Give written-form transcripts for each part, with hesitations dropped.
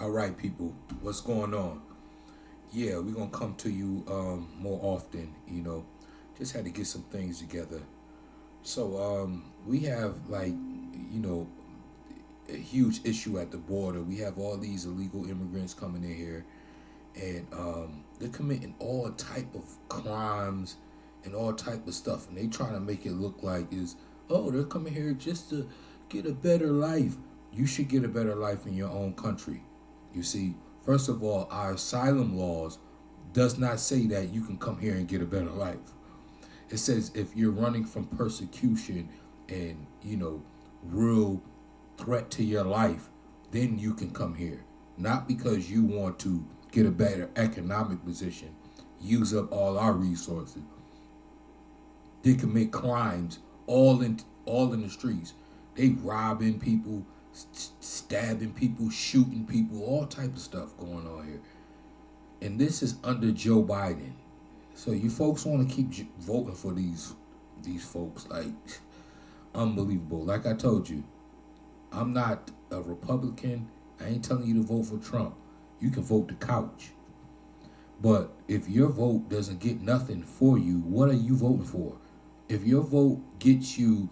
All right, people, what's going on? Yeah, we're gonna come to you more often. Just had to get some things together. So we have a huge issue at the border. We have all these illegal immigrants coming in here, and they're committing all type of crimes and all type of stuff, and they trying to make it look like they're coming here just to get a better life. You should get a better life in your own country. You see, first of all, our asylum laws does not say that you can come here and get a better life. It says if you're running from persecution and, real threat to your life, then you can come here. Not because you want to get a better economic position, use up all our resources. They commit crimes all in the streets. They robbing people, stabbing people, shooting people, all type of stuff going on here. And this is under Joe Biden. So you folks want to keep voting for these folks, like, unbelievable. Like I told you, I'm not a Republican. I ain't telling you to vote for Trump. You can vote the couch. But if your vote doesn't get nothing for you, what are you voting for? If your vote gets you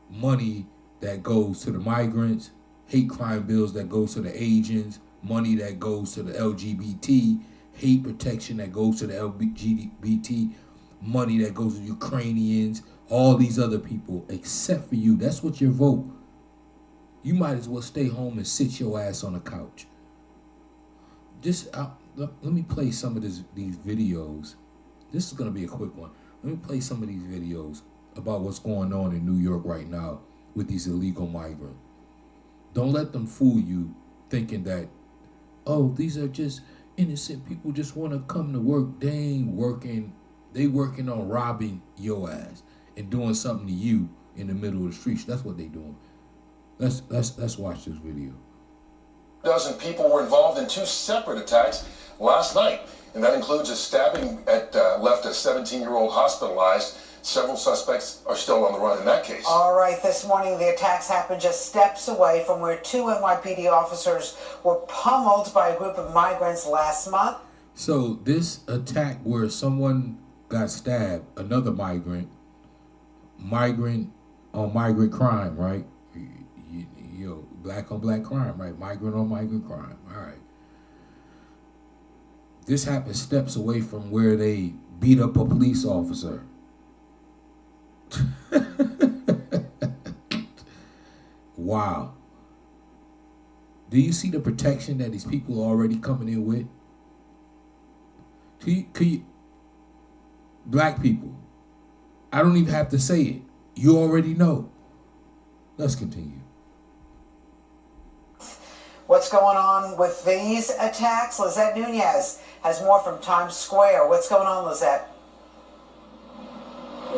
money that goes to the migrants, hate crime bills that goes to the Asians, money that goes to the LGBT, hate protection that goes to the LGBT, money that goes to Ukrainians, all these other people, except for you, that's what your vote. You might as well stay home and sit your ass on the couch. Let me play some of these videos. This is going to be a quick one. Let me play some of these videos about what's going on in New York right now with these illegal migrants. Don't let them fool you thinking that, these are just innocent people just want to come to work. They ain't working. They working on robbing your ass and doing something to you in the middle of the streets. That's what they doing. Let's watch this video. A dozen people were involved in two separate attacks last night, and that includes a stabbing that left a 17-year-old hospitalized. Several suspects are still on the run in that case. All right, this morning the attacks happened just steps away from where two NYPD officers were pummeled by a group of migrants last month. So this attack where someone got stabbed, another migrant on migrant crime, right? Black on black crime, right? Migrant on migrant crime, all right. This happened steps away from where they beat up a police officer. Wow. Do you see the protection that these people are already coming in with? Could you, black people, I don't even have to say it. You already know. Let's continue. What's going on with these attacks? Lizette Nunez has more from Times Square. What's going on, Lizette?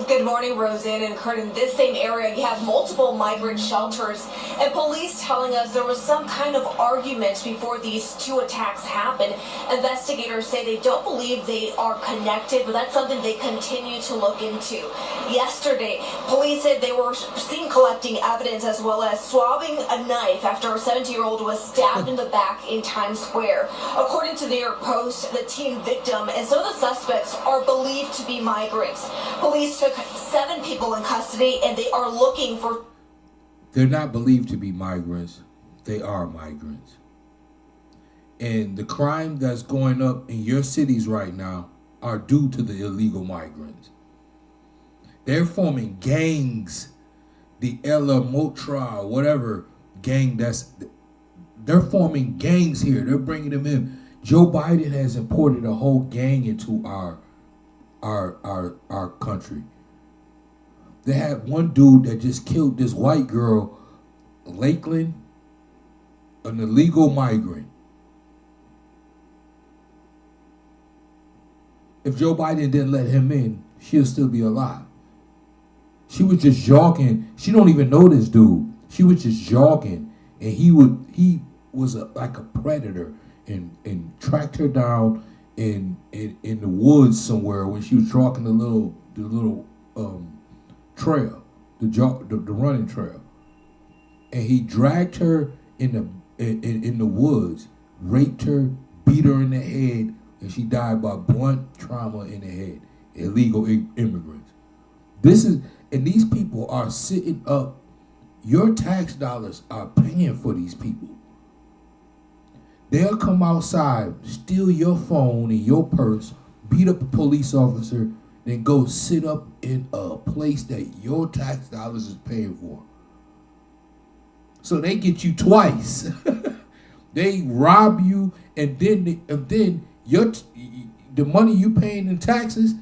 Good morning, Roseanne and Kurt. In this same area, you have multiple migrant shelters, and police telling us there was some kind of argument before these two attacks happened. Investigators say they don't believe they are connected, but that's something they continue to look into. Yesterday, police said they were seen collecting evidence as well as swabbing a knife after a 70-year-old was stabbed in the back in Times Square. According to the New York Post, the teen victim and some of the suspects are believed to be migrants. Police took 7 people in custody, and they are looking for... They're not believed to be migrants. They are migrants. And the crime that's going up in your cities right now are due to the illegal migrants. They're forming gangs, the Ella Motra, whatever gang they're forming gangs here. They're bringing them in. Joe Biden has imported a whole gang into our country. They had one dude that just killed this white girl, Lakeland, an illegal migrant. If Joe Biden didn't let him in, she'll still be alive. She was just jogging. She don't even know this dude. She was just jogging, and he was like a predator and tracked her down in the woods somewhere when she was walking the little trail, the running trail, and he dragged her in in the woods, raped her, beat her in the head, and she died by blunt trauma in the head. Illegal immigrants. And these people are sitting up. Your tax dollars are paying for these people. They'll come outside, steal your phone and your purse, beat up a police officer, then go sit up in a place that your tax dollars is paying for. So they get you twice. They rob you, and then the money you paying in taxes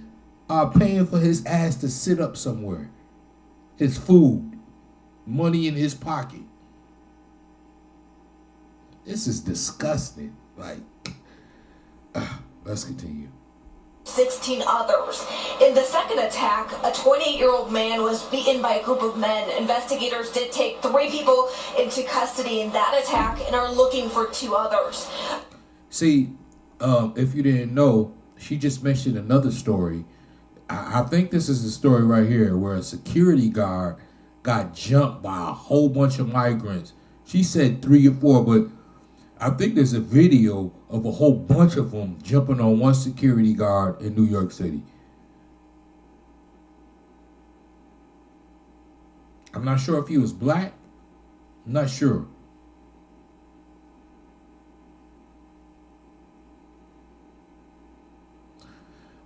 are paying for his ass to sit up somewhere. His food, money in his pocket. This is disgusting. Like, let's continue. 16 others. In the second attack, a 28-year-old man was beaten by a group of men. Investigators did take 3 people into custody in that attack and are looking for 2 others. See, if you didn't know, she just mentioned another story. I think this is the story right here where a security guard got jumped by a whole bunch of migrants. She said 3 or 4, but I think there's a video of a whole bunch of them jumping on one security guard in New York City. I'm not sure if he was black. I'm not sure.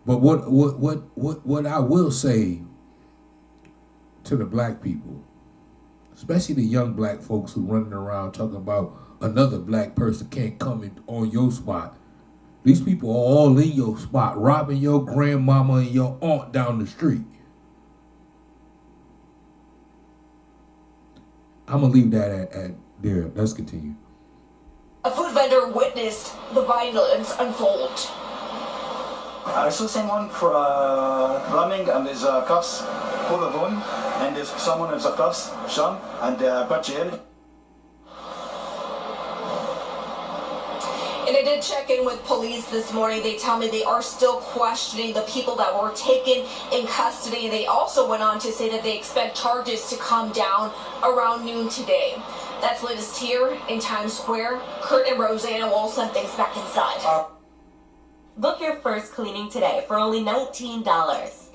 But what I will say to the black people, especially the young black folks who running around talking about another black person can't come in on your spot. These people are all in your spot, robbing your grandmama and your aunt down the street. I'm going to leave that at there. Let's continue. A food vendor witnessed the violence unfold. I saw someone running and there's cops pull a gun and there's someone in the cops, Sean, and got jail. And I did check in with police this morning. They tell me they are still questioning the people that were taken in custody. They also went on to say that they expect charges to come down around noon today. That's latest here in Times Square. Kurt and Rosanna will send things back inside. Book your first cleaning today for only $19.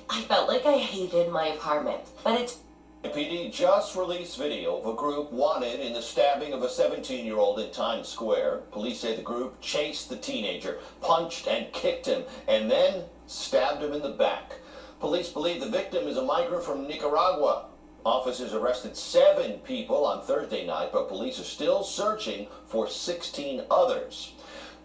I felt like I hated my apartment, but it's... PD just released video of a group wanted in the stabbing of a 17-year-old in Times Square. Police say the group chased the teenager, punched and kicked him, and then stabbed him in the back. Police believe the victim is a migrant from Nicaragua. Officers arrested 7 people on Thursday night, but police are still searching for 16 others.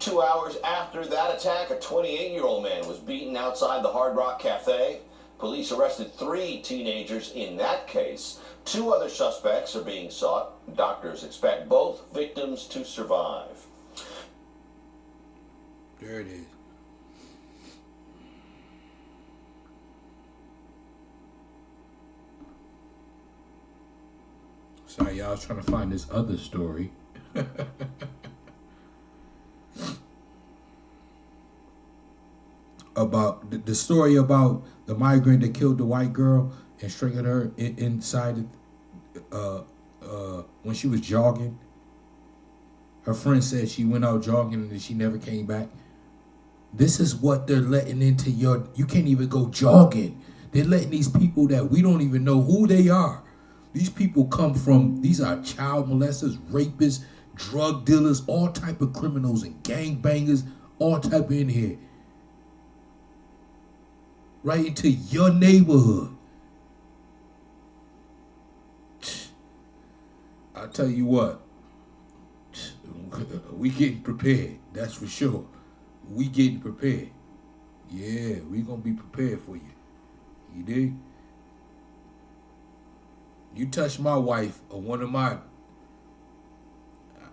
2 hours after that attack, a 28-year-old man was beaten outside the Hard Rock Cafe. Police arrested 3 teenagers in that case. 2 other suspects are being sought. Doctors expect both victims to survive. There it is. Sorry, y'all, I was trying to find this other story. About the story about the migrant that killed the white girl and strangled her inside when she was jogging. Her friend said she went out jogging and she never came back. This is what they're letting into your... You can't even go jogging. They're letting these people that we don't even know who they are. These people come from... These are child molesters, rapists, drug dealers, all type of criminals and gangbangers, all type of in here. Right into your neighborhood. I tell you what, we getting prepared. That's for sure. We getting prepared. Yeah, we gonna be prepared for you. You dig? You touch my wife or one of my,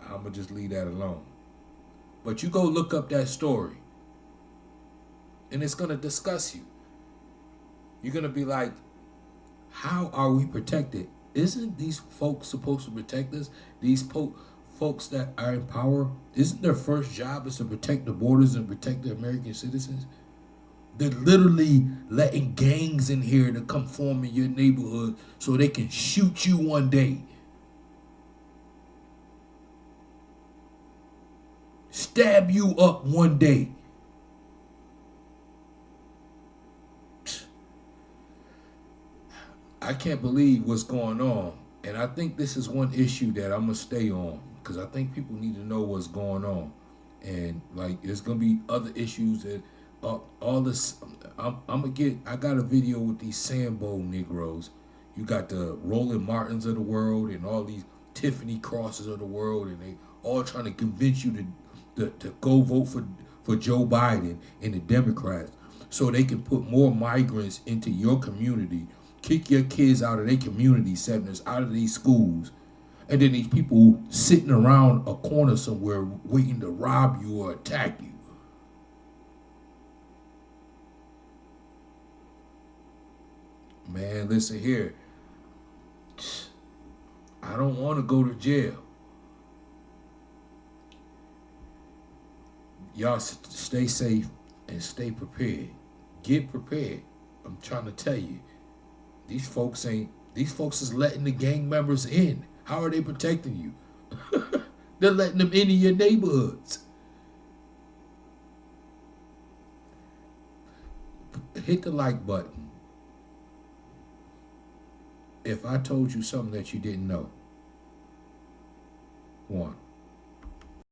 I'ma just leave that alone. But you go look up that story, and it's gonna discuss you. You're going to be like, how are we protected? Isn't these folks supposed to protect us? These folks that are in power, isn't their first job is to protect the borders and protect the American citizens? They're literally letting gangs in here to come form in your neighborhood so they can shoot you one day. stab you up one day. I can't believe what's going on. And I think this is one issue that I'm going to stay on, because I think people need to know what's going on. And like, there's going to be other issues that all this, I'm going to get, I got a video with these Sambo Negroes. You got the Roland Martins of the world and all these Tiffany Crosses of the world, and they all trying to convince you to go vote for Joe Biden and the Democrats so they can put more migrants into your community, kick your kids out of their community centers, out of these schools, and then these people sitting around a corner somewhere waiting to rob you or attack you. Man, listen here. I don't want to go to jail. Y'all stay safe and stay prepared. Get prepared. I'm trying to tell you. These folks is letting the gang members in. How are they protecting you? They're letting them into your neighborhoods. Hit the like button if I told you something that you didn't know. 1.